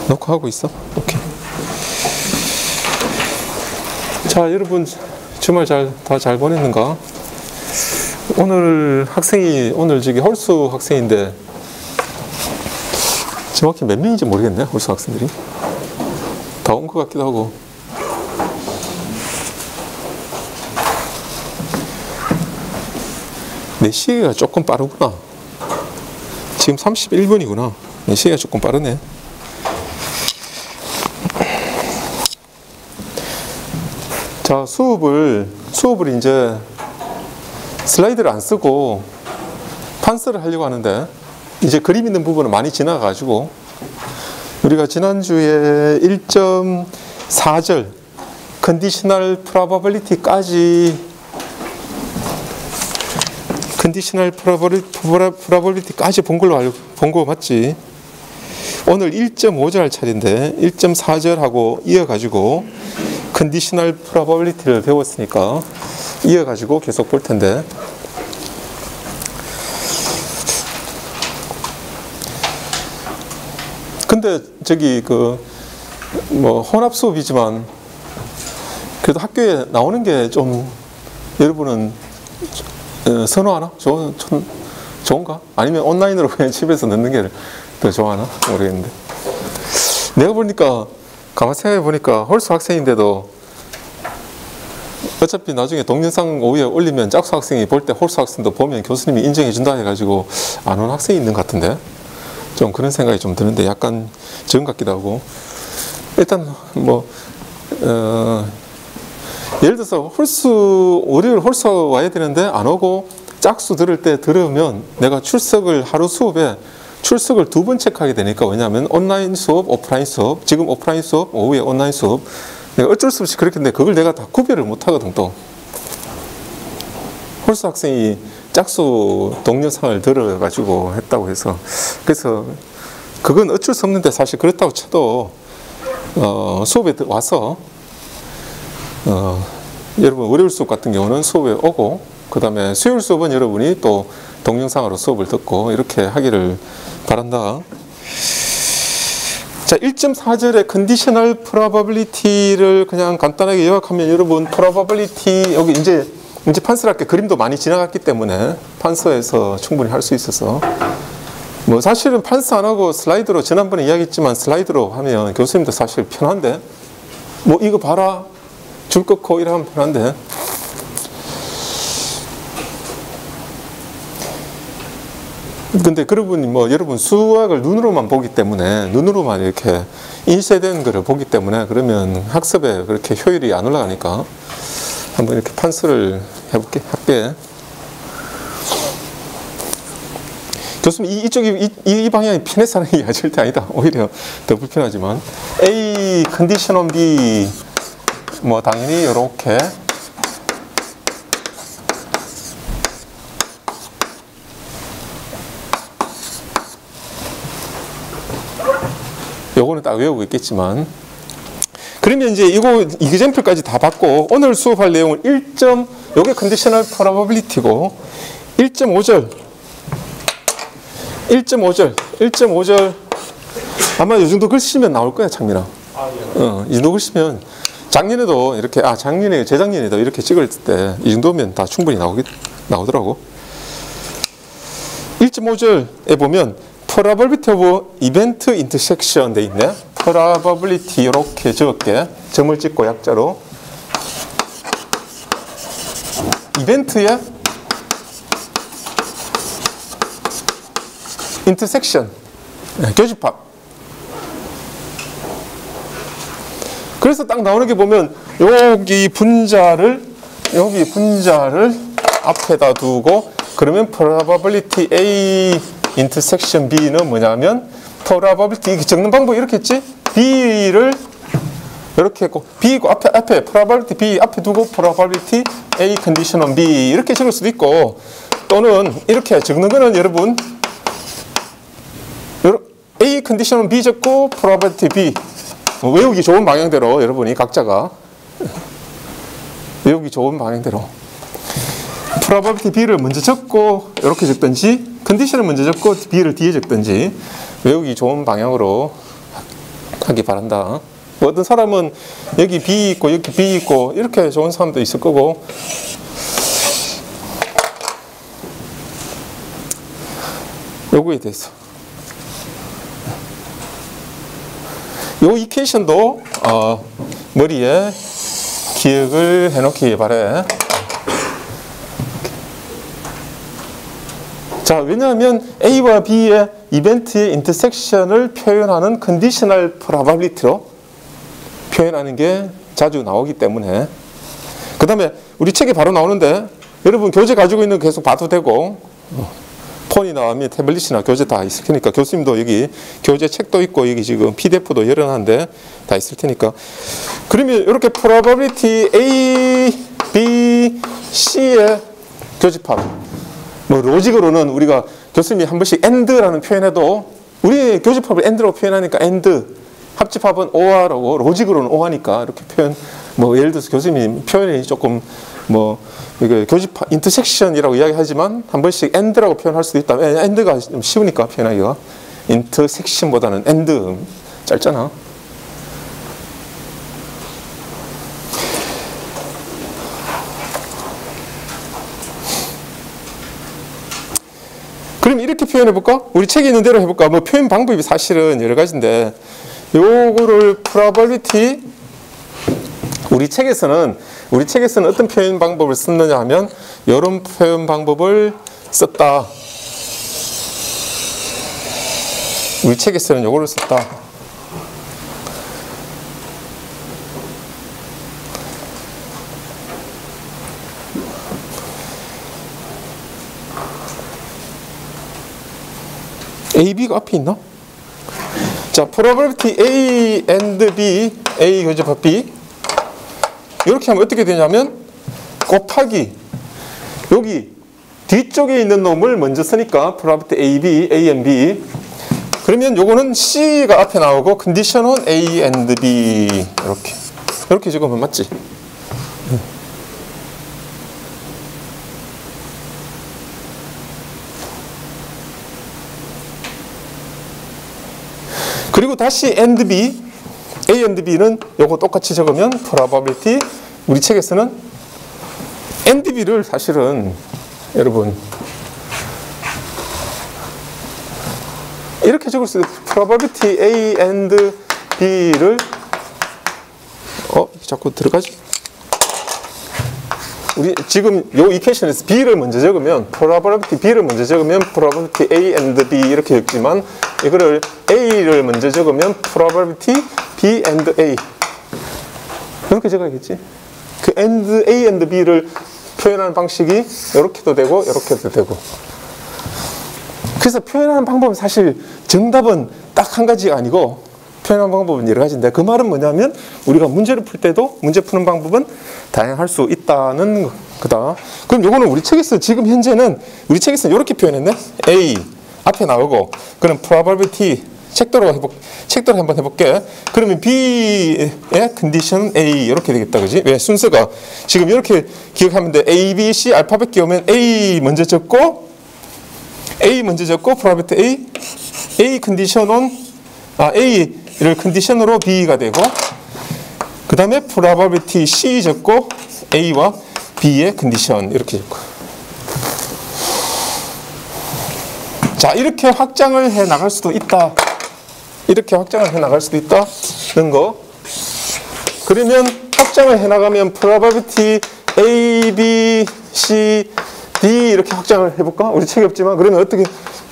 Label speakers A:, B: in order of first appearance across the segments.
A: 녹화하고 있어? 오케이. 자, 여러분 주말 다 잘 보냈는가? 오늘 학생이 오늘 저기 홀수 학생인데 정확히 몇 명인지 모르겠네. 홀수 학생들이 다 온 것 같기도 하고. 내 시계가 조금 빠르구나. 지금 31분이구나. 내 시계가 조금 빠르네. 자, 수업을 이제 슬라이드를 안 쓰고 판서를 하려고 하는데, 이제 그림 있는 부분은 많이 지나가지고, 우리가 지난주에 1.4절 컨디셔널 프로바빌리티까지 본 거 맞지? 오늘 1.5절 할 차례인데 1.4절하고 이어가지고 컨디셔널 프로바빌리티를 배웠으니까 이어가지고 계속 볼 텐데, 근데 저기 뭐 혼합 수업이지만 그래도 학교에 나오는 게 좀 여러분은 선호하나? 좋은가? 아니면 온라인으로 그냥 집에서 넣는 게 더 좋아하나? 모르겠는데, 내가 보니까 가만 생각해 보니까 홀수 학생인데도 어차피 나중에 동영상 오후에 올리면 짝수 학생이 볼 때 홀수 학생도 보면 교수님이 인정해 준다 해가지고 안 온 학생이 있는 것 같은데, 좀 그런 생각이 좀 드는데 약간 적은 것 같기도 하고. 일단 뭐 예를 들어서 월요일 홀수 와야 되는데 안 오고 짝수 들을 때 들으면 내가 하루 수업에 출석을 2번 체크하게 되니까, 왜냐하면 온라인 수업, 오프라인 수업, 지금 오프라인 수업, 오후에 온라인 수업, 내가 어쩔 수 없이 그렇게 했는데 그걸 내가 다 구별을 못 하거든. 또 홀수 학생이 짝수 동영상을 들어가지고 했다고 해서, 그래서 그건 어쩔 수 없는데, 사실 그렇다고 쳐도 수업에 와서 여러분 월요일 수업 같은 경우는 수업에 오고, 그 다음에 수요일 수업은 여러분이 또 동영상으로 수업을 듣고 이렇게 하기를 바란다. 자, 1.4절의 컨디셔널 프로바빌리티를 그냥 간단하게 요약하면, 여러분 프로바빌리티 여기 이제 판서를 할 게 그림도 많이 지나갔기 때문에 판서에서 충분히 할 수 있어서, 뭐 사실은 판서 안 하고 슬라이드로, 지난번에 이야기했지만 슬라이드로 하면 교수님도 사실 편한데, 뭐 이거 봐라 줄 긋고 이래 하면 편한데, 근데 여러분 수학을 눈으로만 보기 때문에, 눈으로만 이렇게 인쇄된 거를 보기 때문에, 그러면 학습에 그렇게 효율이 안 올라가니까 한번 이렇게 판서를 할게. 교수님 이 방향이 편해서 하는 얘기가 절대 아니다. 오히려 더 불편하지만, A 컨디션 B 뭐 당연히 이렇게 요거는 딱 외우고 있겠지만, 그러면 이제 이거 이그젬플까지 다 받고, 오늘 수업할 내용은 요게 컨디셔널 프로바빌리티고, 1.5절 아마 이 정도 글씨면 나올 거야, 창민아. 이 정도 글씨면 작년에도 이렇게, 재작년에도 이렇게 찍을 때 이 정도면 다 충분히 나오더라고. 1.5절에 보면 probability of event intersection 돼 있네. probability 이렇게 적을게. 점을 찍고 약자로. 이벤트의 intersection, 교집합. 그래서 딱 나오는 게 보면 여기 분자를 앞에다 두고, 그러면 probability A intersection B는 뭐냐면, probability 적는 방법이 이렇게 했지? B를 이렇게 했고, B고 앞에 probability B 앞에 두고 probability A condition B 이렇게 적을 수도 있고, 또는 이렇게 적는 거는 여러분 A condition B 적고 probability B, 외우기 좋은 방향대로 여러분이 각자가 외우기 좋은 방향대로 probability B를 먼저 적고 이렇게 적든지, 컨디션을 먼저 적고 B를 뒤에 적든지 외우기 좋은 방향으로 하기 바란다. 뭐 어떤 사람은 여기 B 있고 여기 B 있고 이렇게 좋은 사람도 있을 거고, 요거에 대해서 요 이퀘이션도 머리에 기억을 해놓기 바래. 자, 왜냐하면 A와 B의 이벤트의 인터섹션을 표현하는 컨디셔널 프로바빌리티로 표현하는 게 자주 나오기 때문에. 그 다음에 우리 책에 바로 나오는데, 여러분 교재 가지고 있는 거 계속 봐도 되고, 폰이나 태블릿이나 교재 다 있을 테니까, 교수님도 여기 교재 책도 있고 여기 지금 PDF도 열어놨는데 다 있을 테니까. 그러면 이렇게 probability A, B, C의 교집합, 뭐 로직으로는 우리가 교수님이 한 번씩 AND라는 표현해도 우리 교집합을 AND라고 표현하니까 AND, 합집합은 OR하고 로직으로는 OR니까 이렇게 표현. 뭐 예를 들어서 교수님이 표현이 조금 뭐 이게 교집합 인터섹션이라고 이야기하지만 한 번씩 AND라고 표현할 수도 있다. 왜냐면 AND가 좀 쉬우니까 표현하기가. 인터섹션보다는 AND 짧잖아. 그럼 이렇게 표현해볼까? 우리 책에 있는 대로 해볼까? 뭐 표현 방법이 사실은 여러 가지인데, 요거를 probability, 우리 책에서는 어떤 표현 방법을 썼느냐 하면 이런 표현 방법을 썼다. 우리 책에서는 요거를 썼다. A, B가 앞에 있나? 자, probability A and B, A 교집합 B. 이렇게 하면 어떻게 되냐면 곱하기 여기 뒤쪽에 있는 놈을 먼저 쓰니까 probability A, B, A and B. 그러면 요거는 C가 앞에 나오고 condition은 A and B. 이렇게 적으면 맞지? 그리고 다시 and B, A and B는 요거 똑같이 적으면 probability, 우리 책에서는 and B를 사실은 여러분 이렇게 적을 수 있어요. probability A and B를 자꾸 들어가지? 우리 지금 요 이퀘이션에서 B를 먼저 적으면 probability B를 먼저 적으면 probability A and B 이렇게 적지만, 이거를 A를 먼저 적으면 probability B and A 이렇게 적어야겠지. 그 and A and B를 표현하는 방식이 이렇게도 되고 이렇게도 되고. 그래서 표현하는 방법은 사실 정답은 딱 한 가지가 아니고 표현하는 방법은 여러 가지인데, 그 말은 뭐냐면 우리가 문제를 풀 때도 문제 푸는 방법은 다양할 수 있다는 거다. 그럼 요거는 우리 책에서 지금 현재는 우리 책에서 이렇게 표현했네. A 앞에 나오고, 그럼 probability 책도로 한번 해볼게. 그러면 B의 컨디션 A 이렇게 되겠다, 그지? 왜 순서가 지금 이렇게 기억하면 돼. A, B, C 알파벳 끼우면 A 먼저 적고 probability A 컨디션은 A를 컨디션으로 B가 되고, 그 다음에 probability C 적고 A와 B의 컨디션 이렇게 적고. 자, 이렇게 확장을 해 나갈 수도 있다. 이렇게 확장을 해 나갈 수도 있다는 거. 그러면 확장을 해 나가면 probability A, B, C, D 이렇게 확장을 해볼까? 우리 책이 없지만. 그러면 어떻게,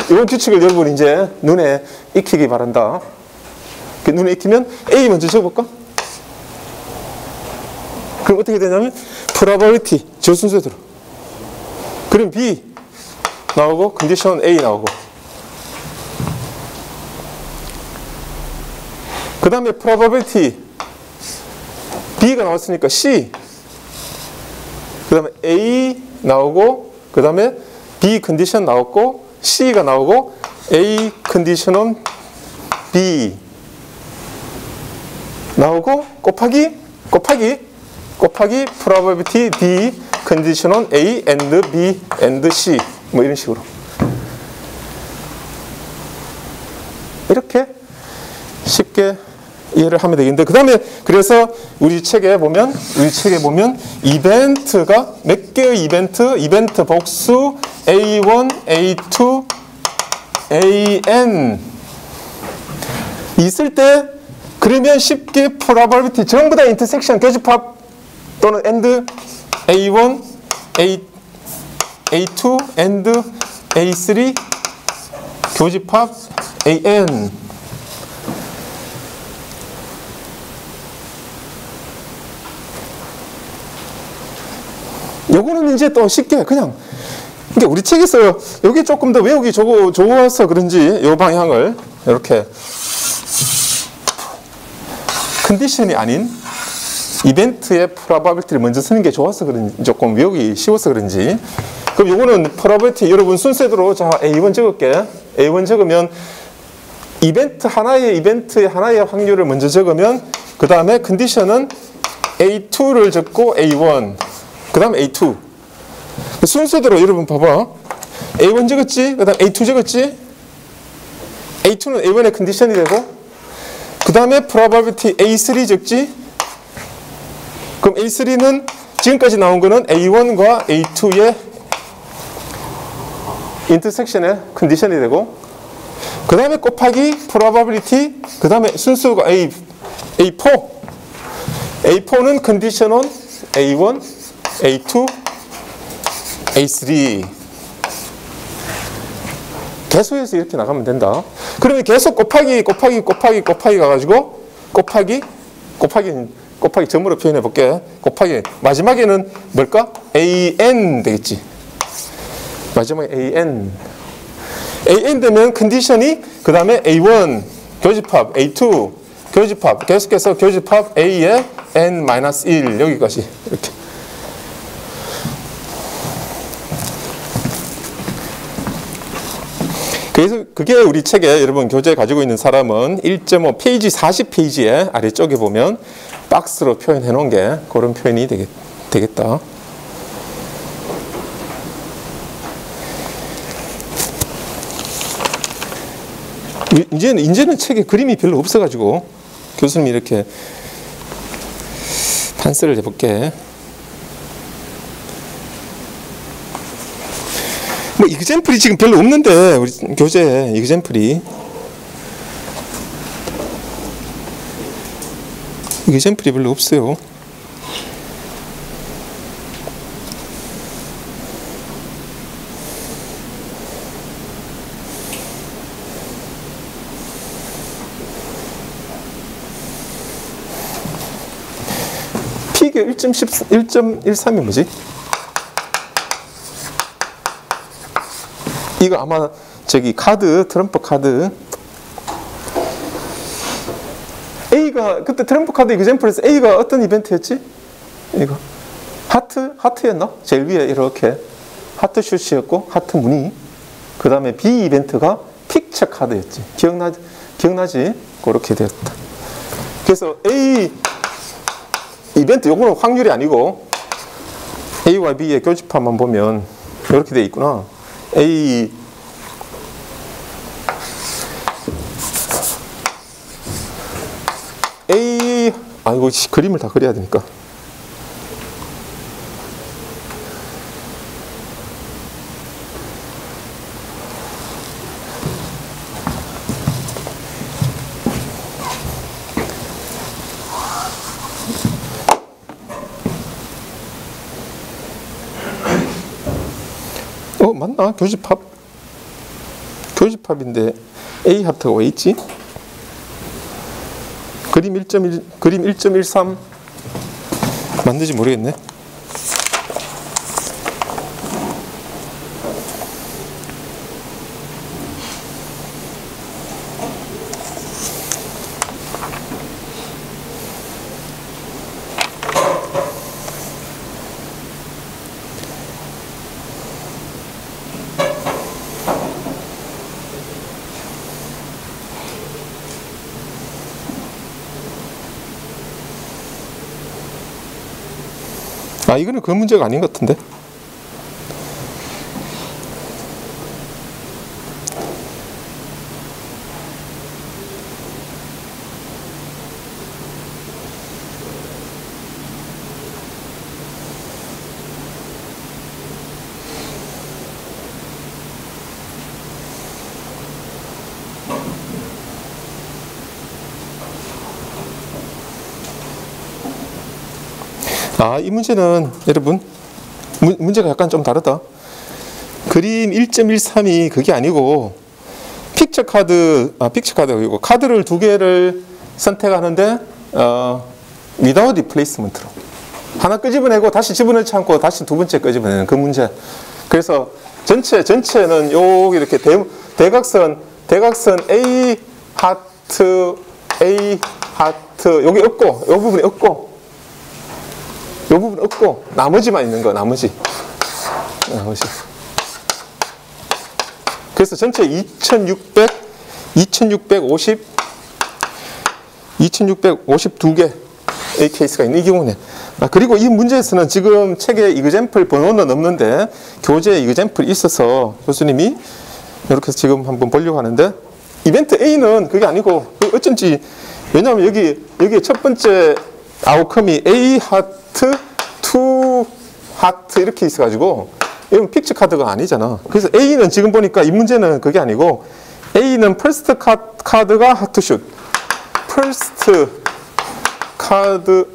A: 이런 규칙을 여러분 이제 눈에 익히기 바란다. 눈에 익히면 A 먼저 적어볼까? 그럼 어떻게 되냐면 probability 저 순서대로. 그럼 B 나오고 condition A 나오고, 그 다음에 probability B가 나왔으니까 C, 그 다음에 A 나오고, 그 다음에 B condition 나왔고, C가 나오고, A condition은 B 나오고, 곱하기 probability D condition은 A and B and C 뭐 이런 식으로. 이렇게 쉽게 이해를 하면 되겠는데, 그 다음에 그래서 우리 책에 보면 이벤트가 몇 개의 이벤트 복수 A1, A2, AN 있을 때, 그러면 쉽게 probability 전부 다 인터섹션 교집합 또는 AND A1, A2, AND A3 교집합 AN. 요거는 이제 또 쉽게 그냥, 그러니까 우리 책에서 여기 조금 더 외우기 좋아서 그런지 요 방향을 이렇게 컨디션이 아닌 이벤트의 프로바빌티를 먼저 쓰는 게 좋아서 그런지, 조금 외우기 쉬워서 그런지. 그럼 요거는 프로바빌티 여러분 순서대로, 자 A1 적을게. A1 적으면 이벤트의 하나의 확률을 먼저 적으면, 그 다음에 컨디션은 A2를 적고 A1, 그 다음에 A2. 순서대로 여러분 봐봐. A1 적었지? 그 다음 A2 적었지? A2는 A1의 컨디션이 되고, 그 다음에 probability A3 적지? 그럼 A3는 지금까지 나온 거는 A1과 A2의 인터섹션의 컨디션이 되고, 그 다음에 곱하기 probability, 그 다음에 순수가 A4. A4는 컨디션은 A1, A2, A3. 계속해서 이렇게 나가면 된다. 그러면 계속 곱하기 가가지고 곱하기 점으로 표현해 볼게. 곱하기 마지막에는 뭘까? AN 되겠지. 마지막에 AN 되면 컨디션이 그 다음에 A1 교집합, A2 교집합, 계속해서 교집합 A에 N-1 여기까지 이렇게. 그래서 그게 우리 책에 여러분 교재 가지고 있는 사람은 1.5 페이지 40페이지에 아래쪽에 보면 박스로 표현해 놓은 게 그런 표현이 되겠다. 이제는 책에 그림이 별로 없어가지고 교수님이 이렇게 판서를 해볼게. 뭐 이그젬플이 지금 별로 없는데 우리 교재에 이그젬플이 별로 없어요. P가 1.13이 뭐지? 이거 아마 저기 트럼프 카드 A가 그때 트럼프 카드 이그젬플에서 A가 어떤 이벤트였지? 이거 하트였나? 제일 위에 이렇게 하트 슛이었고 하트 무늬. 그 다음에 B 이벤트가 픽처 카드였지. 기억나지? 그렇게 되었다. 그래서 A 이벤트 요거는 확률이 아니고 A와 B의 교집합만 보면 이렇게 돼 있구나. A 이거 그림을 다 그려야 되니까. 맞나? 교집합인데 A 하트가 왜 있지? 그림 1.13 맞는지 모르겠네. 이거는 그 문제가 아닌 것 같은데. 이 문제는 여러분 문제가 약간 좀 다르다. 그림 1.13이 그게 아니고 픽처 카드이고 카드를 두 개를 선택하는데 without replacement로 하나 끄집어내고 다시 집어넣지 않고 다시 두 번째 끄집어내는 그 문제. 그래서 전체는 요 이렇게 대각선 A 하트 A 하트 여기 없고 요 부분이 없고 요 부분 없고 나머지만 있는 거 나머지. 그래서 전체 2652개의 케이스가 있는 이 경우네. 그리고 이 문제에서는 지금 책에 이그젬플 번호는 없는데 교재에 이그젬플이 있어서 교수님이 이렇게 지금 한번 보려고 하는데 이벤트 A는 그게 아니고 어쩐지 왜냐하면 여기 첫 번째 아웃컴이 A 하트, 2 하트 이렇게 있어가지고 이건 픽처 카드가 아니잖아. 그래서 A는 지금 보니까 이 문제는 그게 아니고 A는 퍼스트 카드가 하트슛, 퍼스트 카드가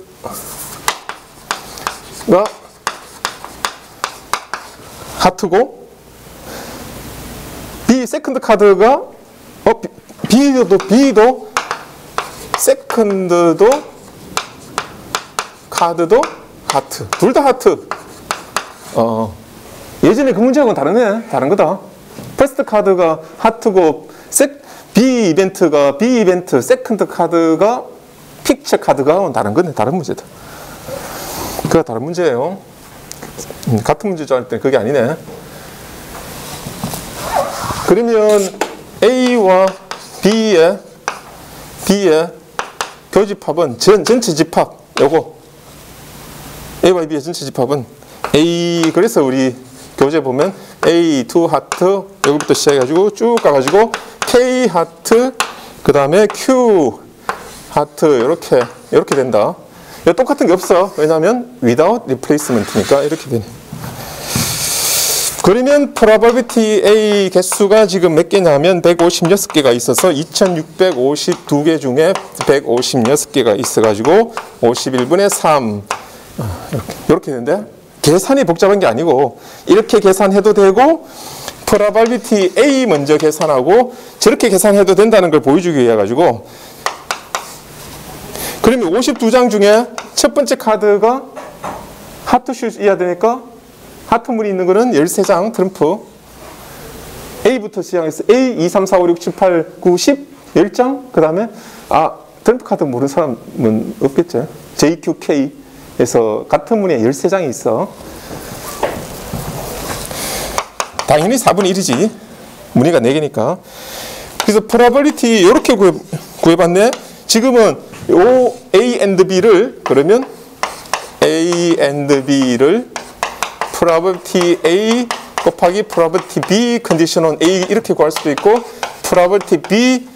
A: 하트고 B 세컨드 카드가 B도 세컨드도 카드도 하트. 둘 다 하트. 예전에 그 문제하고는 다르네. 다른 거다. 퍼스트 카드가 하트고 B 이벤트 세컨드 카드가 픽처 카드가 다른 거네. 다른 문제다. 그가 다른 문제예요. 같은 문제 줄 알 때 그게 아니네. 그러면 A와 B의 교집합은 전체 집합 요거 A와 B의 전체 집합은 A. 그래서 우리 교재 보면 A, 2 하트 여기부터 시작해가지고 쭉 가가지고 K 하트 그 다음에 Q 하트 이렇게 된다. 똑같은 게 없어. 왜냐하면 without replacement니까 이렇게 되네. 그러면 probability A 개수가 지금 몇 개냐면 156개가 있어서 2652개 중에 156개가 있어가지고 51분의 3 이렇게 되는데 계산이 복잡한 게 아니고 이렇게 계산해도 되고 probability A 먼저 계산하고 저렇게 계산해도 된다는 걸 보여주기 위해 가지고 그러면 52장 중에 첫 번째 카드가 하트슛이어야 되니까 하트물이 있는 거는 13장 트럼프 A부터 시작해서 A, 2, 3, 4, 5, 6, 7, 8, 9, 10 10장 그 다음에 트럼프 카드 모르는 사람은 없겠죠. JQK에서 같은 문에 13장이 있어. 당연히 4분의 1이지. 문의가 4개니까. 그래서 probability 이렇게 구해봤네. 지금은 요 A and B를 그러면 A and B를 probability A 곱하기 probability B condition on A 이렇게 구할 수도 있고 probability B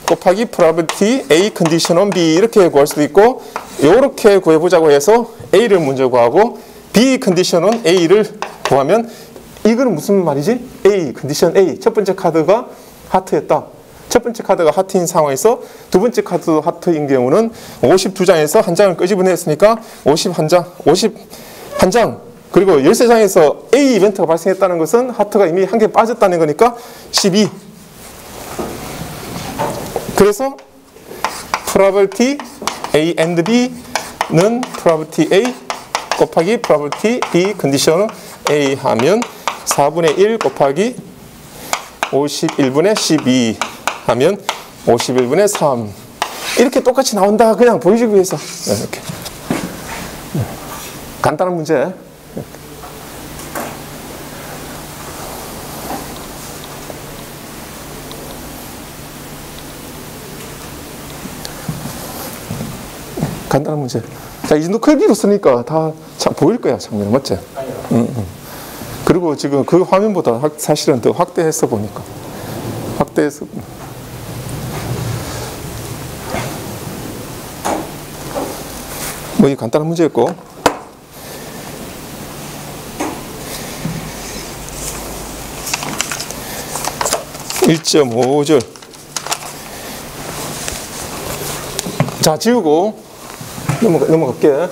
A: 곱하기 probability A condition on B 이렇게 구할 수도 있고 이렇게 구해보자고 해서 A를 먼저 구하고 B condition on A를 구하면 이거는 무슨 말이지? A condition A 첫 번째 카드가 하트였다. 첫 번째 카드가 하트인 상황에서 두 번째 카드도 하트인 경우는 52장에서 한 장을 끄집어냈으니까 51장 그리고 13장에서 A 이벤트가 발생했다는 것은 하트가 이미 한 개 빠졌다는 거니까 12. 그래서 probability A and B는 probability A 곱하기 probability B condition A 하면 4분의 1 곱하기 51분의 12 하면 51분의 3 이렇게 똑같이 나온다. 그냥 보여주기 위해서 이렇게 간단한 문제. 간단한 문제. 자, 이 정도 크기로 쓰니까 다 참 보일 거야, 장면 맞지? 그리고 지금 그 화면보다 사실은 더 확대해서 보니까 확대해서 뭐 이 간단한 문제였고 1.5절 자 지우고 넘어갈게.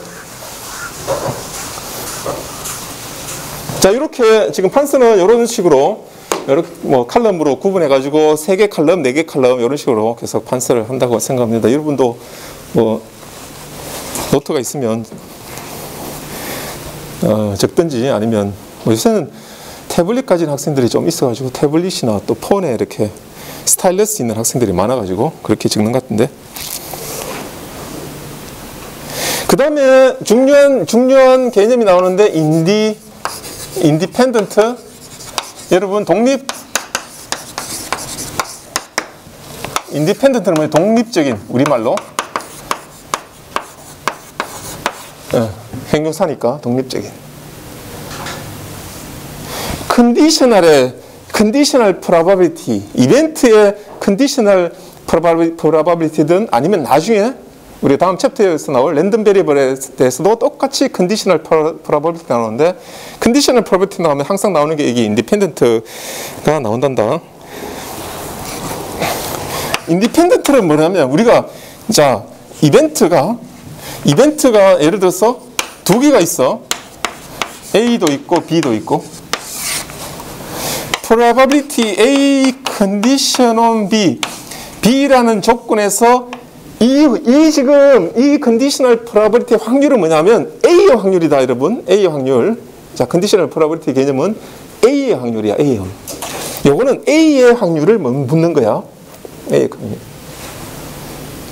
A: 자, 이렇게 지금 판스는 이런 식으로 이렇게 뭐 칼럼으로 구분해 가지고 3개 칼럼, 4개 칼럼 이런 식으로 계속 판스를 한다고 생각합니다. 여러분도 뭐 노트가 있으면 적든지 아니면 뭐 요새는 태블릿 가진 학생들이 좀 있어가지고 태블릿이나 또 폰에 이렇게 스타일러스 있는 학생들이 많아가지고 그렇게 적는 것 같은데. 그 다음에 중요한 개념이 나오는데 인디펜던트. 여러분 인디펜던트는 뭐예요? 독립적인, 우리말로 형용사니까 독립적인. 컨디셔널 프로바빌리티, 이벤트의 컨디셔널 프로바빌리티든 아니면 나중에 우리 다음 챕터에서 나올 랜덤 베리어블에 대해서도 똑같이 컨디셔널 프로바빌리티 나오는데, 컨디셔널 프로바빌리티 나오면 항상 나오는 게 이게 인디펜던트가 나온단다. 인디펜던트는 뭐냐면 우리가 자 이벤트가 예를 들어서 두 개가 있어. A도 있고 B도 있고. probability A condition on B. B라는 조건에서 지금 이 conditional probability 확률은 뭐냐면 A의 확률이다, 여러분. A의 확률. 자, conditional probability 개념은 A의 확률이야, A의 확률. 요거는 A의 확률을 묻는 거야. A의 확률.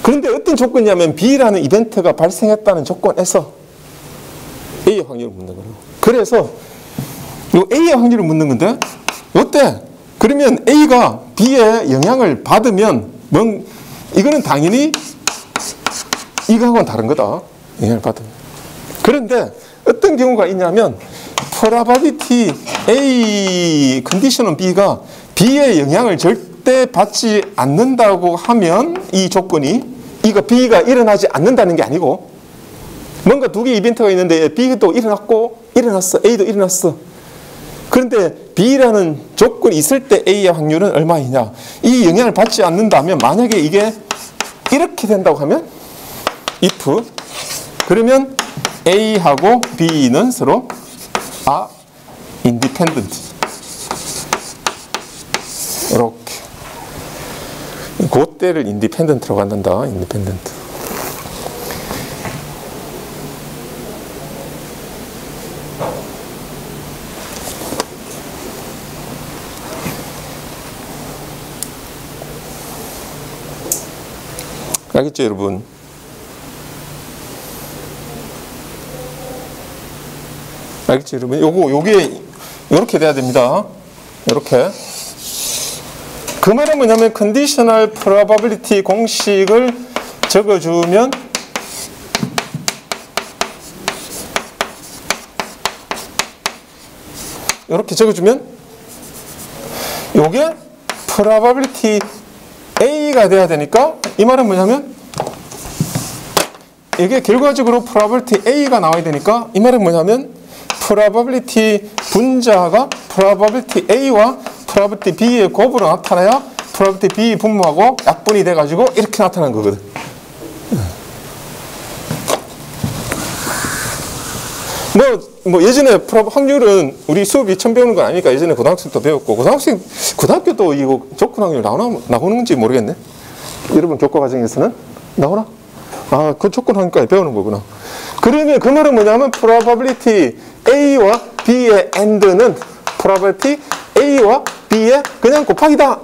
A: 그런데 어떤 조건이냐면 B라는 이벤트가 발생했다는 조건에서 A의 확률을 묻는 거라고. 그래서 요 A의 확률을 묻는 건데 어때? 그러면 A가 B의 영향을 받으면 이거는 당연히 이거하고는 다른 거다. 영향을 받으면. 그런데 어떤 경우가 있냐면 probability A 컨디션은 B가 B의 영향을 절대 받지 않는다고 하면 이 조건이 이거 B가 일어나지 않는다는 게 아니고 뭔가 두 개의 이벤트가 있는데 B도 일어났어. A도 일어났어. 그런데 B라는 조건이 있을 때 A의 확률은 얼마이냐? 이 영향을 받지 않는다면 만약에 이게 이렇게 된다고 하면 if 그러면 A하고 B는 서로 independent. 이렇게. 그때를 independent라고 한단다. independent. 알겠죠, 여러분? 알겠죠, 여러분? 요게 이렇게 돼야 됩니다. 이렇게. 그 말은 뭐냐면 conditional probability 공식을 적어주면 이렇게 적어주면 요게 probability A가 돼야 되니까 이 말은 뭐냐면 이게 결과적으로 probability A가 나와야 되니까 이 말은 뭐냐면 probability 분자가 probability A와 probability B의 곱으로 나타나야 probability B 분모하고 약분이 돼가지고 이렇게 나타나는 거거든. 뭐 예전에 확률은 우리 수업이 처음 배우는 건 아니니까 예전에 고등학생 때 배웠고 고등학교도 이거 조건 확률 나오는지 모르겠네. 여러분 교과 과정에서는 나오나? 그 조건 확률까지 배우는 거구나. 그러면 그 말은 뭐냐면 probability A와 B의 and는 probability A와 B의 그냥 곱하기다.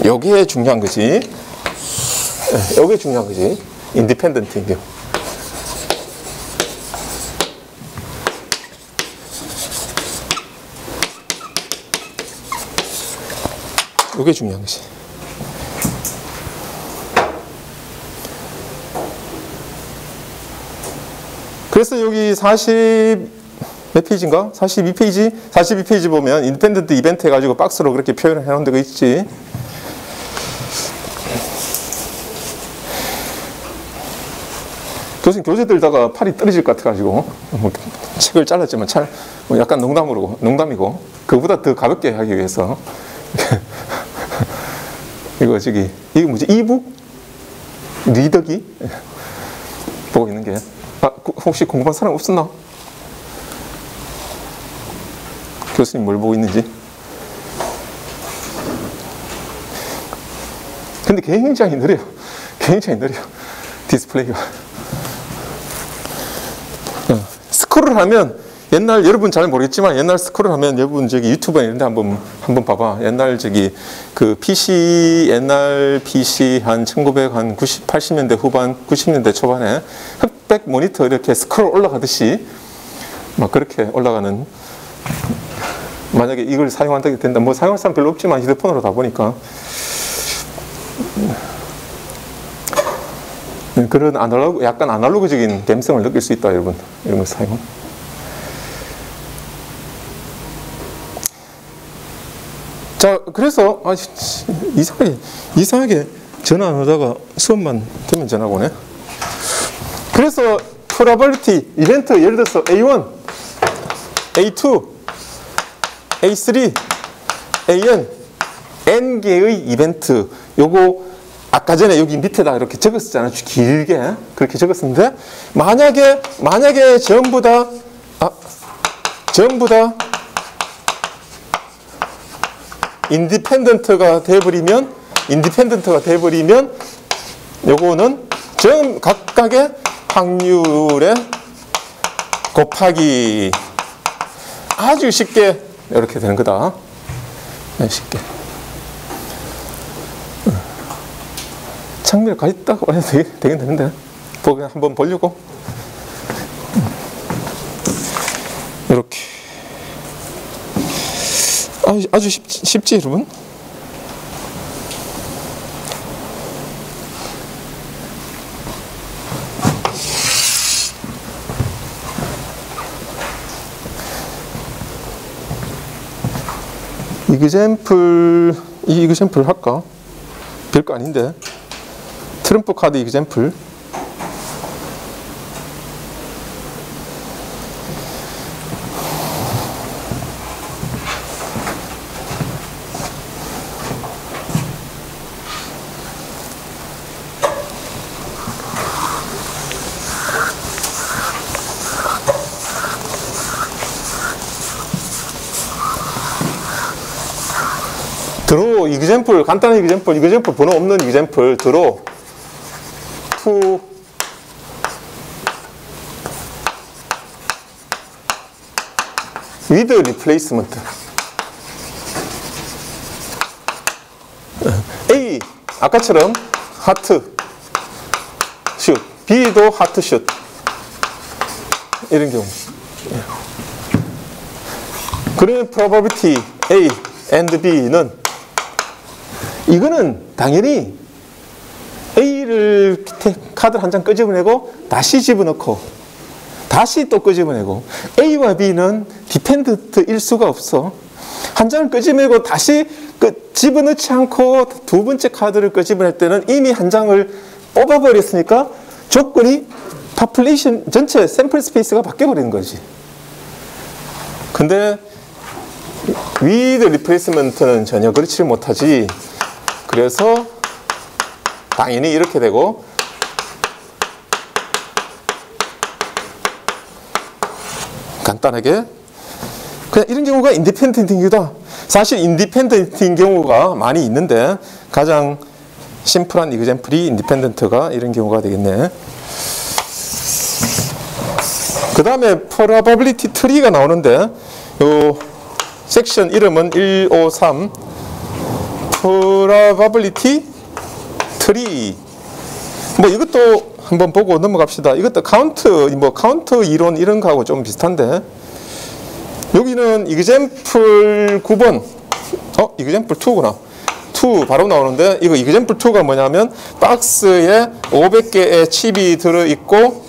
A: 여기에 중요한 거지. 여기에 중요한 거지. independent인 경우. 이게 중요한 것이. 그래서 여기 몇 페이지인가? 42페이지? 42페이지 보면 인디펜던트 이벤트 해가지고 박스로 그렇게 표현을 해놓은 데가 있지. 교수님 교재 들다가 팔이 떨어질 것 같아가지고 책을 잘랐지만 약간 농담이고 그거보다 더 가볍게 하기 위해서 이게 뭐지? 이북? 리더기? 보고 있는 게. 혹시 궁금한 사람 없었나? 교수님 뭘 보고 있는지. 근데 굉장히 느려요. 굉장히 느려요. 디스플레이가. 스크롤을 하면 옛날 여러분 잘 모르겠지만 옛날 스크롤 하면 여러분 저기 유튜브에 이런 데 한번 봐봐. 옛날 저기 그 PC 옛날 PC 한 1990, 80년대 후반 90년대 초반에 흑백 모니터 이렇게 스크롤 올라가듯이 막 그렇게 올라가는, 만약에 이걸 사용한다고 된다. 뭐 사용할 사람 별로 없지만 휴대폰으로 다 보니까 그런 약간 아날로그적인 감성을 느낄 수 있다, 여러분. 이런 거 사용. 자, 그래서 이상하게 전화 안 오다가 수업만 되면 전화가 오네. 그래서 프로버빌리티 이벤트, 예를 들어서 A1, A2, A3, AN, N개의 이벤트. 요거 아까 전에 여기 밑에다 이렇게 적었었잖아요. 길게 그렇게 적었었는데, 만약에 전부 다 인디펜던트가 돼버리면 요거는 각각의 확률에 곱하기 아주 쉽게 이렇게 되는 거다. 쉽게. 창문에 가 있다고 해도 되긴 되는데, 한번 보려고. 이렇게. 아주 쉽지, 여러분? 이그젬플 할까? 별거 아닌데. 트럼프 카드 이그젬플. 드로 이그젬플, 간단한 이그젬플 번호 없는 이그젬플, 드로 to with replacement. A 아까처럼 하트 슛, B도 하트 슛, 이런 경우. 그러면 probability A and B는, 이거는 당연히 A를 카드를 한 장 끄집어내고 다시 집어넣고 다시 또 끄집어내고, A와 B는 디펜던트일 수가 없어. 한 장을 끄집어내고 다시 집어넣지 않고 두 번째 카드를 끄집어낼 때는 이미 한 장을 뽑아버렸으니까 조건이 파퓰레이션 전체 샘플 스페이스가 바뀌어버리는 거지. 근데 with replacement는 전혀 그렇지 못하지. 그래서 당연히 이렇게 되고, 간단하게 그냥 이런 경우가 인디펜던트인 경우다. 사실 인디펜던트인 경우가 많이 있는데 가장 심플한 이그젬플이 인디펜던트가 이런 경우가 되겠네. 그 다음에 probability tree가 나오는데, 요 섹션 이름은 153 probability 트리. 뭐 이것도 한번 보고 넘어갑시다. 이것도 카운트 이론 이런 거하고 좀 비슷한데, 여기는 이그젬플 9번, 이그젬플 2구나. 2 바로 나오는데, 이거 이그젬플 2가 뭐냐면 박스에 500개의 칩이 들어있고